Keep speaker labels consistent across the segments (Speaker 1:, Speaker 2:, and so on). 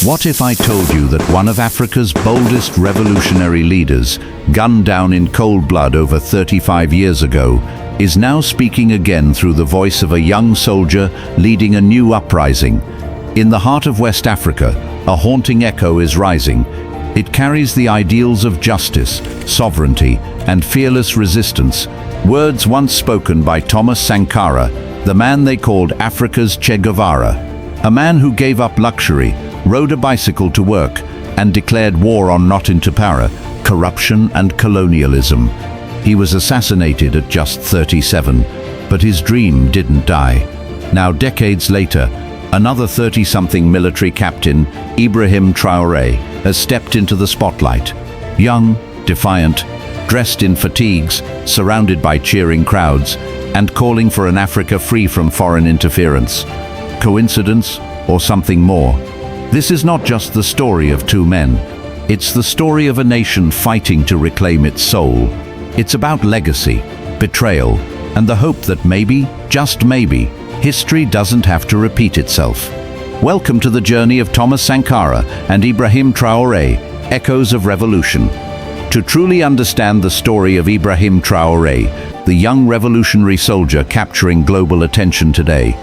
Speaker 1: What if I told you that one of Africa's boldest revolutionary leaders, gunned down in cold blood over 35 years ago, is now speaking again through the voice of a young soldier leading a new uprising? In the heart of West Africa, a haunting echo is rising. It carries the ideals of justice, sovereignty, and fearless resistance, words once spoken by Thomas Sankara, the man they called Africa's Che Guevara, a man who gave up luxury, rode a bicycle to work, and declared war on not-into-power, corruption and colonialism. He was assassinated at just 37, but his dream didn't die. Now, decades later, another 30-something military captain, Ibrahim Traoré, has stepped into the spotlight. Young, defiant, dressed in fatigues, surrounded by cheering crowds, and calling for an Africa free from foreign interference. Coincidence or something more? This is not just the story of two men. It's the story of a nation fighting to reclaim its soul. It's about legacy, betrayal, and the hope that maybe, just maybe, history doesn't have to repeat itself. Welcome to the journey of Thomas Sankara and Ibrahim Traoré, Echoes of Revolution. To truly understand the story of Ibrahim Traoré, the young revolutionary soldier capturing global attention today,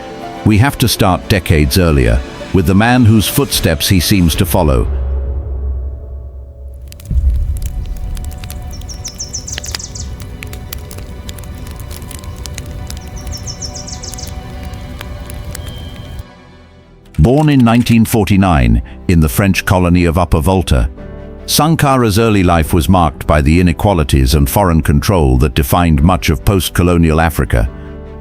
Speaker 1: we have to start decades earlier, with the man whose footsteps he seems to follow. Born in 1949 in the French colony of Upper Volta, Sankara's early life was marked by the inequalities and foreign control that defined much of post-colonial Africa.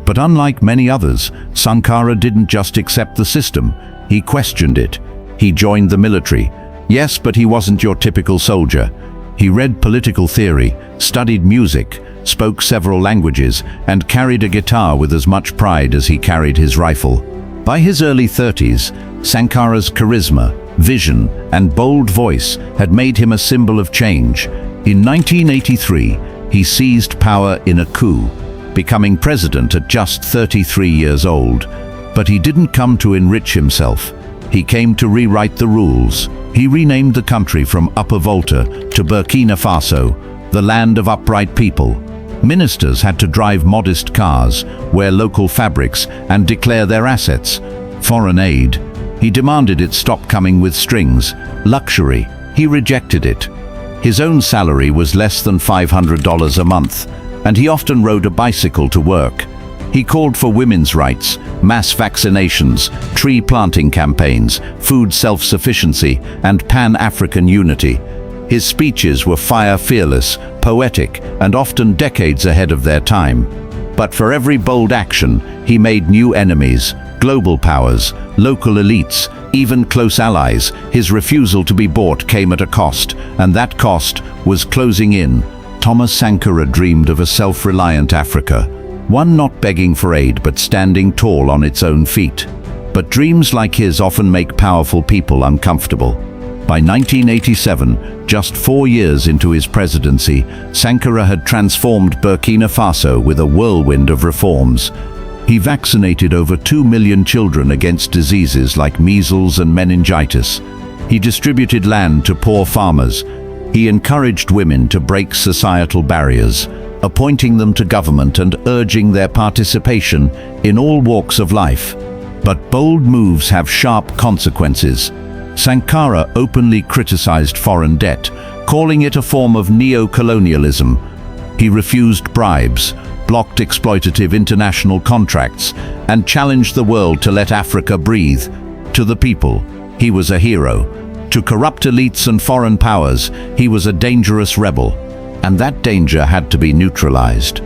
Speaker 1: But unlike many others, Sankara didn't just accept the system. He questioned it. He joined the military. Yes, but he wasn't your typical soldier. He read political theory, studied music, spoke several languages, and carried a guitar with as much pride as he carried his rifle. By his early 30s, Sankara's charisma, vision, and bold voice had made him a symbol of change. In 1983, he seized power in a coup, becoming president at just 33 years old. But he didn't come to enrich himself. He came to rewrite the rules. He renamed the country from Upper Volta to Burkina Faso, the land of upright people. Ministers had to drive modest cars, wear local fabrics, and declare their assets. Foreign aid, he demanded it stop coming with strings. Luxury, he rejected it. His own salary was less than $500 a month, and he often rode a bicycle to work. He called for women's rights, mass vaccinations, tree planting campaigns, food self-sufficiency, and Pan-African unity. His speeches were fire-fearless, poetic, and often decades ahead of their time. But for every bold action, he made new enemies, global powers, local elites, even close allies. His refusal to be bought came at a cost, and that cost was closing in. Thomas Sankara dreamed of a self-reliant Africa, one not begging for aid but standing tall on its own feet. But dreams like his often make powerful people uncomfortable. By 1987, just 4 years into his presidency, Sankara had transformed Burkina Faso with a whirlwind of reforms. He vaccinated over 2 million children against diseases like measles and meningitis. He distributed land to poor farmers. He encouraged women to break societal barriers, appointing them to government and urging their participation in all walks of life. But bold moves have sharp consequences. Sankara openly criticized foreign debt, calling it a form of neo-colonialism. He refused bribes, blocked exploitative international contracts, and challenged the world to let Africa breathe. To the people, he was a hero. To corrupt elites and foreign powers, he was a dangerous rebel. And that danger had to be neutralized.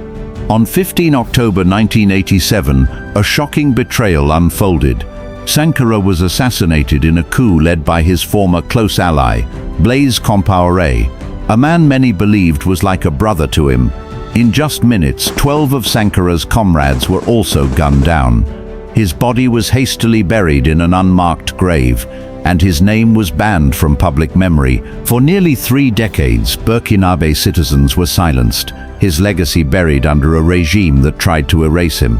Speaker 1: On 15 October 1987, a shocking betrayal unfolded. Sankara was assassinated in a coup led by his former close ally, Blaise Compaoré, a man many believed was like a brother to him. In just minutes, 12 of Sankara's comrades were also gunned down. His body was hastily buried in an unmarked grave, and his name was banned from public memory. For nearly 3 decades, Burkinabe citizens were silenced, his legacy buried under a regime that tried to erase him.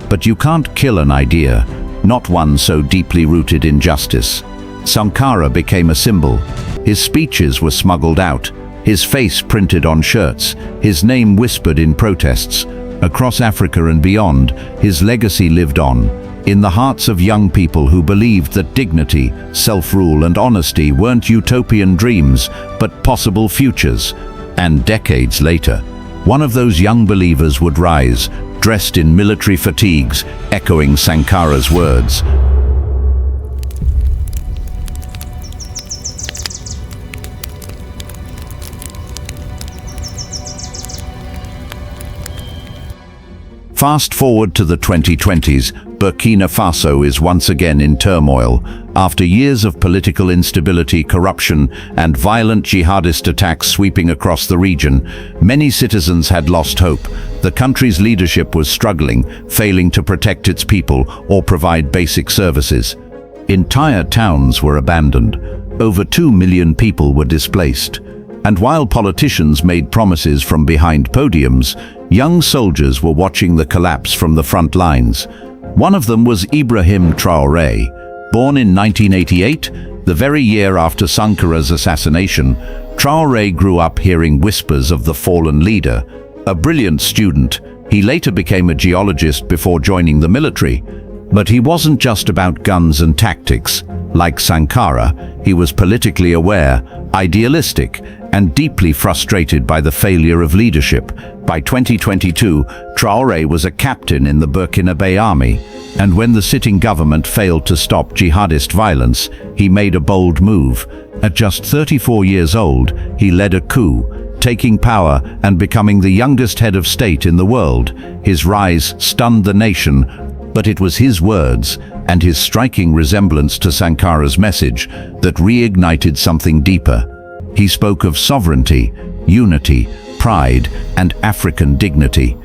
Speaker 1: But you can't kill an idea, not one so deeply rooted in justice. Sankara became a symbol. His speeches were smuggled out, his face printed on shirts, his name whispered in protests. Across Africa and beyond, his legacy lived on, in the hearts of young people who believed that dignity, self-rule and honesty weren't utopian dreams, but possible futures. And decades later, one of those young believers would rise, dressed in military fatigues, echoing Sankara's words. Fast forward to the 2020s, Burkina Faso is once again in turmoil. After years of political instability, corruption, and violent jihadist attacks sweeping across the region, many citizens had lost hope. The country's leadership was struggling, failing to protect its people or provide basic services. Entire towns were abandoned. Over 2 million people were displaced. And while politicians made promises from behind podiums, young soldiers were watching the collapse from the front lines. One of them was Ibrahim Traoré. Born in 1988, the very year after Sankara's assassination, Traoré grew up hearing whispers of the fallen leader. A brilliant student, he later became a geologist before joining the military. But he wasn't just about guns and tactics. Like Sankara, he was politically aware, idealistic, and deeply frustrated by the failure of leadership. By 2022, Traoré was a captain in the Burkina army, and when the sitting government failed to stop jihadist violence, he made a bold move. At just 34 years old, he led a coup, taking power and becoming the youngest head of state in the world. His rise stunned the nation, but it was his words and his striking resemblance to Sankara's message that reignited something deeper. He spoke of sovereignty, unity, pride, and African dignity.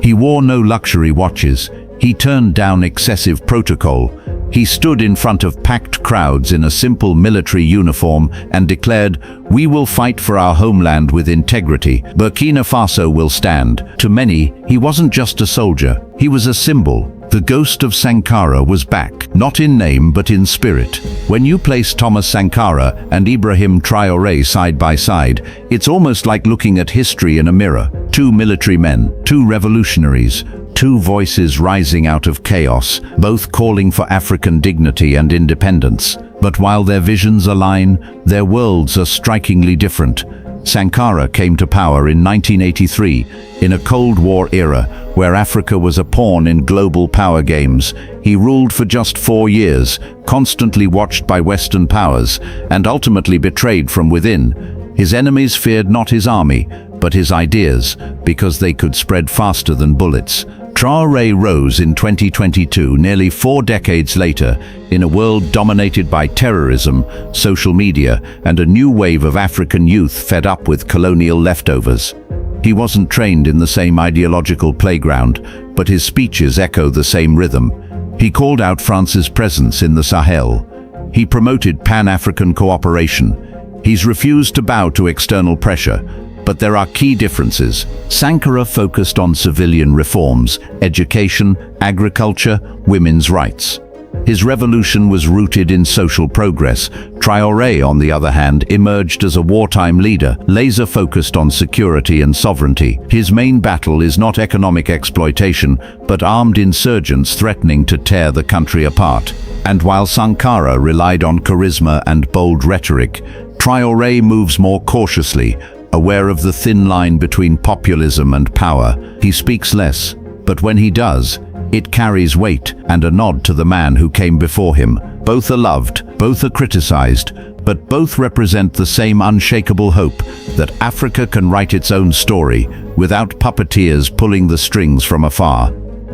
Speaker 1: He wore no luxury watches. He turned down excessive protocol. He stood in front of packed crowds in a simple military uniform and declared, "We will fight for our homeland with integrity. Burkina Faso will stand." To many, he wasn't just a soldier. He was a symbol. The ghost of Sankara was back, not in name but in spirit. When you place Thomas Sankara and Ibrahim Traoré side by side, it's almost like looking at history in a mirror. Two military men, two revolutionaries, two voices rising out of chaos, both calling for African dignity and independence. But while their visions align, their worlds are strikingly different. Sankara came to power in 1983, in a Cold War era where Africa was a pawn in global power games. He ruled for just 4 years, constantly watched by Western powers, and ultimately betrayed from within. His enemies feared not his army, but his ideas, because they could spread faster than bullets. Traoré rose in 2022, nearly 4 decades later, in a world dominated by terrorism, social media, and a new wave of African youth fed up with colonial leftovers. He wasn't trained in the same ideological playground, but his speeches echo the same rhythm. He called out France's presence in the Sahel. He promoted Pan-African cooperation. He's refused to bow to external pressure. But there are key differences. Sankara focused on civilian reforms, education, agriculture, women's rights. His revolution was rooted in social progress. Traoré, on the other hand, emerged as a wartime leader, laser-focused on security and sovereignty. His main battle is not economic exploitation, but armed insurgents threatening to tear the country apart. And while Sankara relied on charisma and bold rhetoric, Traoré moves more cautiously, aware of the thin line between populism and power. He speaks less, but when he does, it carries weight and a nod to the man who came before him. Both are loved, both are criticized, but both represent the same unshakable hope that Africa can write its own story without puppeteers pulling the strings from afar.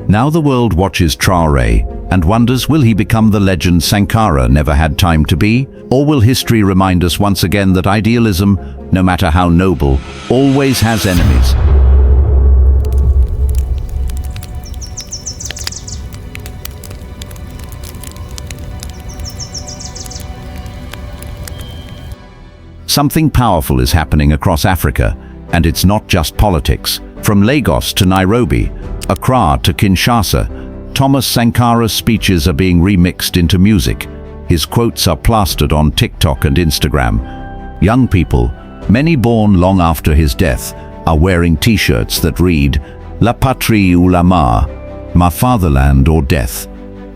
Speaker 1: Now the world watches Traoré and wonders, will he become the legend Sankara never had time to be? Or will history remind us once again that idealism, no matter how noble, always has enemies? Something powerful is happening across Africa, and it's not just politics. From Lagos to Nairobi, Accra to Kinshasa, Thomas Sankara's speeches are being remixed into music. His quotes are plastered on TikTok and Instagram. Young people, many born long after his death, are wearing t-shirts that read, La patrie ou la mort, my fatherland or death.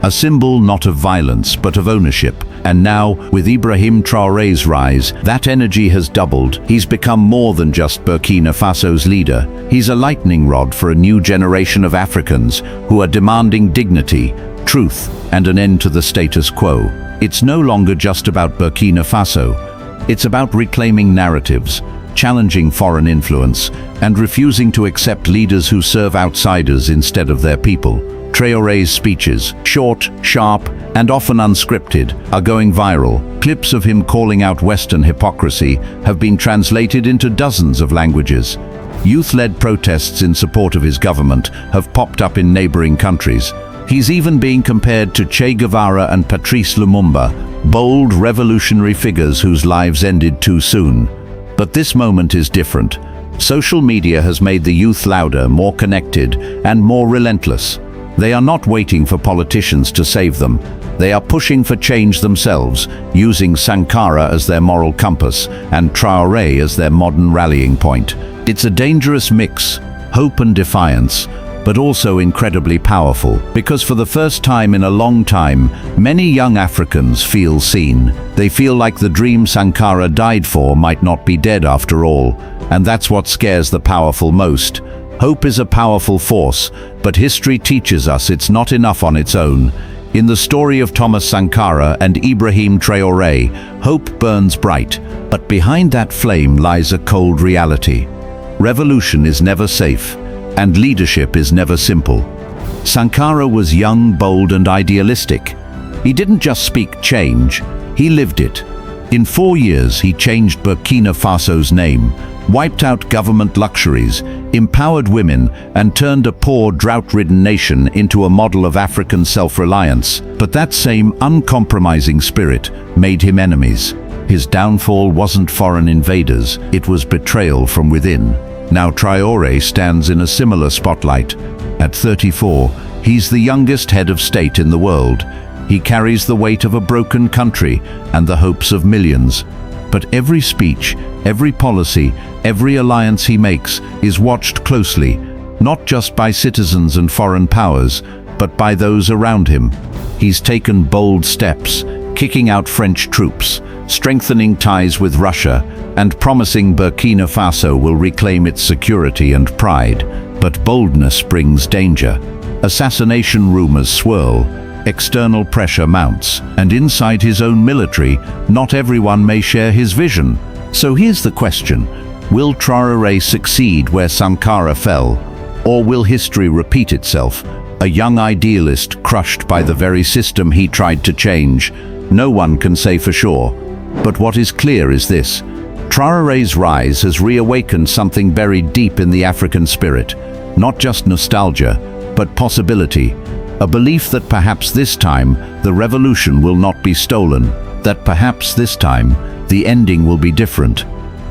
Speaker 1: A symbol not of violence but of ownership. And now, with Ibrahim Traoré's rise, that energy has doubled. He's become more than just Burkina Faso's leader. He's a lightning rod for a new generation of Africans who are demanding dignity, truth, and an end to the status quo. It's no longer just about Burkina Faso. It's about reclaiming narratives, challenging foreign influence, and refusing to accept leaders who serve outsiders instead of their people. Traoré's speeches, short, sharp, and often unscripted, are going viral. Clips of him calling out Western hypocrisy have been translated into dozens of languages. Youth-led protests in support of his government have popped up in neighboring countries. He's even being compared to Che Guevara and Patrice Lumumba, bold revolutionary figures whose lives ended too soon. But this moment is different. Social media has made the youth louder, more connected, and more relentless. They are not waiting for politicians to save them. They are pushing for change themselves, using Sankara as their moral compass and Traoré as their modern rallying point. It's a dangerous mix, hope and defiance, but also incredibly powerful, because for the first time in a long time, many young Africans feel seen. They feel like the dream Sankara died for might not be dead after all, and that's what scares the powerful most. Hope is a powerful force, but history teaches us it's not enough on its own. In the story of Thomas Sankara and Ibrahim Traoré, hope burns bright, but behind that flame lies a cold reality. Revolution is never safe, and leadership is never simple. Sankara was young, bold, and idealistic. He didn't just speak change, he lived it. In 4 years, he changed Burkina Faso's name, wiped out government luxuries, empowered women, and turned a poor, drought-ridden nation into a model of African self-reliance. But that same uncompromising spirit made him enemies. His downfall wasn't foreign invaders, it was betrayal from within. Now Traoré stands in a similar spotlight. At 34, he's the youngest head of state in the world. He carries the weight of a broken country and the hopes of millions. But every speech, every policy, every alliance he makes is watched closely, not just by citizens and foreign powers, but by those around him. He's taken bold steps, kicking out French troops, strengthening ties with Russia, and promising Burkina Faso will reclaim its security and pride. But boldness brings danger. Assassination rumors swirl, external pressure mounts, and inside his own military, not everyone may share his vision. So here's the question: will Traoré succeed where Sankara fell? Or will history repeat itself? A young idealist crushed by the very system he tried to change. No one can say for sure. But what is clear is this: Traoré's rise has reawakened something buried deep in the African spirit. Not just nostalgia, but possibility. A belief that perhaps this time the revolution will not be stolen, that perhaps this time the ending will be different.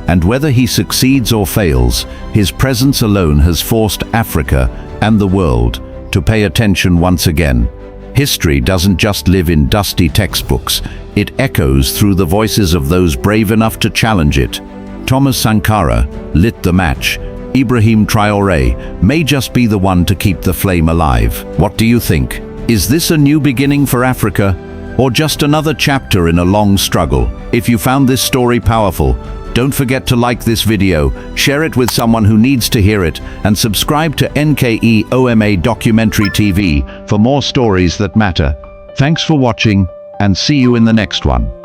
Speaker 1: And whether he succeeds or fails, his presence alone has forced Africa and the world to pay attention once again. History doesn't just live in dusty textbooks, it echoes through the voices of those brave enough to challenge it. Thomas Sankara lit the match. Ibrahim Traoré may just be the one to keep the flame alive. What do you think? Is this a new beginning for Africa, or just another chapter in a long struggle? If you found this story powerful, don't forget to like this video, share it with someone who needs to hear it, and subscribe to NKEOMA Documentary TV for more stories that matter. Thanks for watching, and see you in the next one.